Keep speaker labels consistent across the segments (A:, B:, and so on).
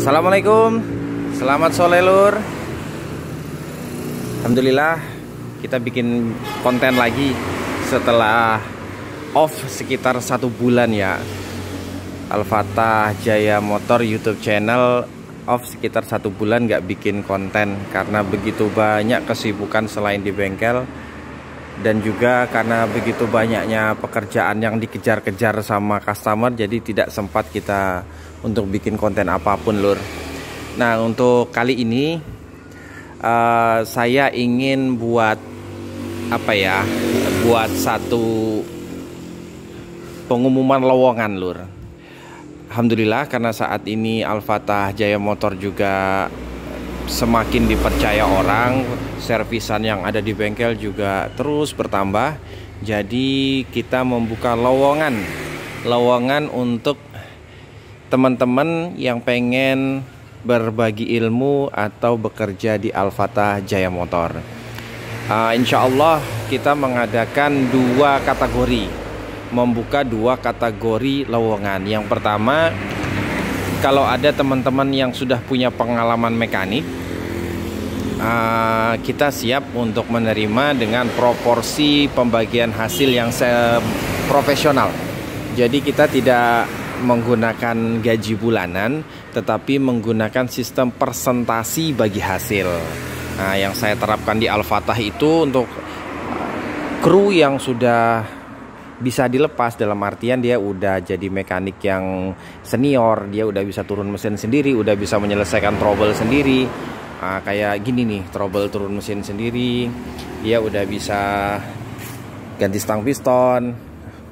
A: Assalamualaikum, selamat sore lur. Alhamdulillah kita bikin konten lagi setelah off sekitar 1 bulan ya. Al-Fatah Jaya Motor YouTube channel off sekitar 1 bulan nggak bikin konten karena begitu banyak kesibukan selain di bengkel, dan juga karena begitu banyaknya pekerjaan yang dikejar-kejar sama customer, jadi tidak sempat kita untuk bikin konten apapun lur. Nah, untuk kali ini saya ingin buat buat satu pengumuman lowongan lur. Alhamdulillah karena saat ini Al-Fatah Jaya Motor juga semakin dipercaya orang, servisan yang ada di bengkel juga terus bertambah. Jadi kita membuka lowongan untuk teman-teman yang pengen berbagi ilmu atau bekerja di Al-Fatah Jaya Motor. Insya Allah kita mengadakan 2 kategori, membuka 2 kategori lowongan. Yang pertama, kalau ada teman-teman yang sudah punya pengalaman mekanik, kita siap untuk menerima dengan proporsi pembagian hasil yang profesional. Jadi kita tidak menggunakan gaji bulanan, tetapi menggunakan sistem persentasi bagi hasil. Nah, yang saya terapkan di Al-Fatah itu untuk kru yang sudah bisa dilepas, dalam artian dia udah jadi mekanik yang senior, dia udah bisa turun mesin sendiri, udah bisa menyelesaikan trouble sendiri. Kayak gini nih, trouble turun mesin sendiri, dia udah bisa ganti stang piston,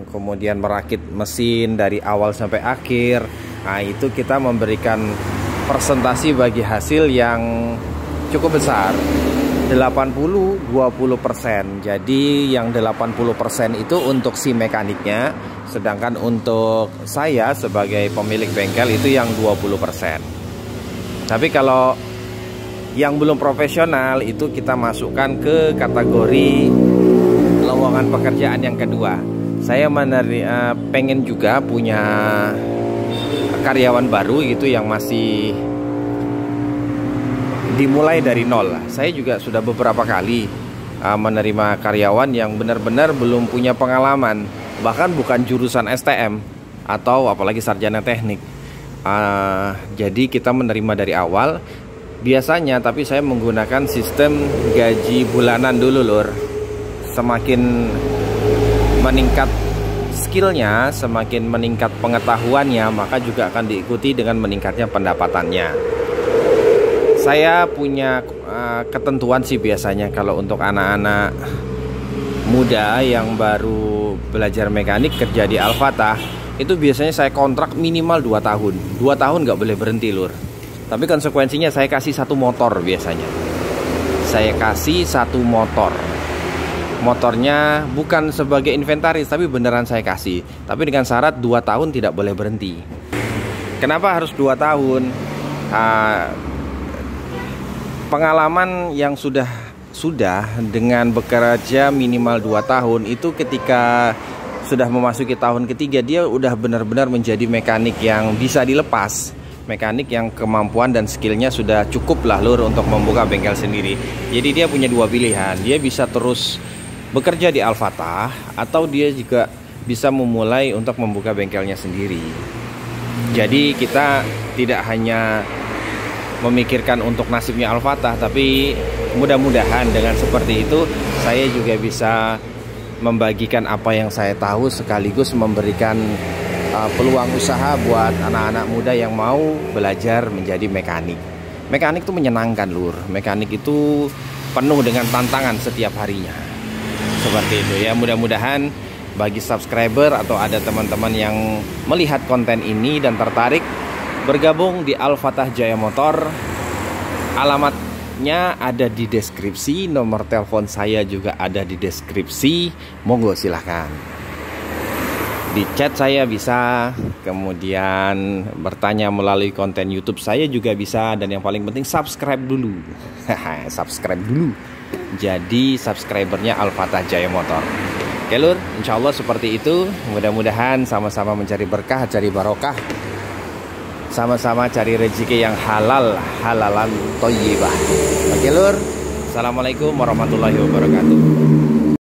A: kemudian merakit mesin dari awal sampai akhir. Nah, itu kita memberikan persentasi bagi hasil yang cukup besar, 80-20%. Jadi yang 80% itu untuk si mekaniknya, sedangkan untuk saya sebagai pemilik bengkel itu yang 20%. Tapi kalau yang belum profesional itu kita masukkan ke kategori lowongan pekerjaan yang kedua. Saya pengen juga punya karyawan baru gitu yang masih dimulai dari nol. Saya juga sudah beberapa kali menerima karyawan yang benar-benar belum punya pengalaman, bahkan bukan jurusan STM atau apalagi sarjana teknik. Jadi kita menerima dari awal biasanya, tapi saya menggunakan sistem gaji bulanan dulu lur. Semakin meningkat skillnya, semakin meningkat pengetahuannya, maka juga akan diikuti dengan meningkatnya pendapatannya. Saya punya ketentuan sih biasanya kalau untuk anak-anak muda yang baru belajar mekanik kerja di Al-Fatah, itu biasanya saya kontrak minimal 2 tahun. 2 tahun nggak boleh berhenti lur. Tapi konsekuensinya saya kasih 1 motor biasanya. Saya kasih 1 motor. Motornya bukan sebagai inventaris, tapi beneran saya kasih. Tapi dengan syarat 2 tahun tidak boleh berhenti. Kenapa harus 2 tahun? Pengalaman yang sudah dengan bekerja minimal 2 tahun itu ketika sudah memasuki tahun ketiga, dia udah benar-benar menjadi mekanik yang bisa dilepas. Mekanik yang kemampuan dan skillnya sudah cukup lah lur untuk membuka bengkel sendiri. Jadi dia punya 2 pilihan. Dia bisa terus bekerja di Al-Fatah, atau dia juga bisa memulai untuk membuka bengkelnya sendiri. Jadi kita tidak hanya memikirkan untuk nasibnya Al-Fatah, tapi mudah-mudahan dengan seperti itu saya juga bisa membagikan apa yang saya tahu, sekaligus memberikan peluang usaha buat anak-anak muda yang mau belajar menjadi mekanik. Mekanik itu menyenangkan lur. Mekanik itu penuh dengan tantangan setiap harinya. Seperti itu ya. Mudah-mudahan bagi subscriber atau ada teman-teman yang melihat konten ini dan tertarik bergabung di Al-Fatah Jaya Motor, alamatnya ada di deskripsi, nomor telepon saya juga ada di deskripsi. Monggo silahkan di chat saya bisa, kemudian bertanya melalui konten YouTube saya juga bisa, dan yang paling penting subscribe dulu. Subscribe dulu. Jadi subscribernya Al-Fatah Jaya Motor. Oke lur, insya Allah seperti itu. Mudah-mudahan sama-sama mencari berkah, cari barokah. sama-sama cari rezeki yang halal, halalan thayyibah. Oke lur, assalamualaikum warahmatullahi wabarakatuh.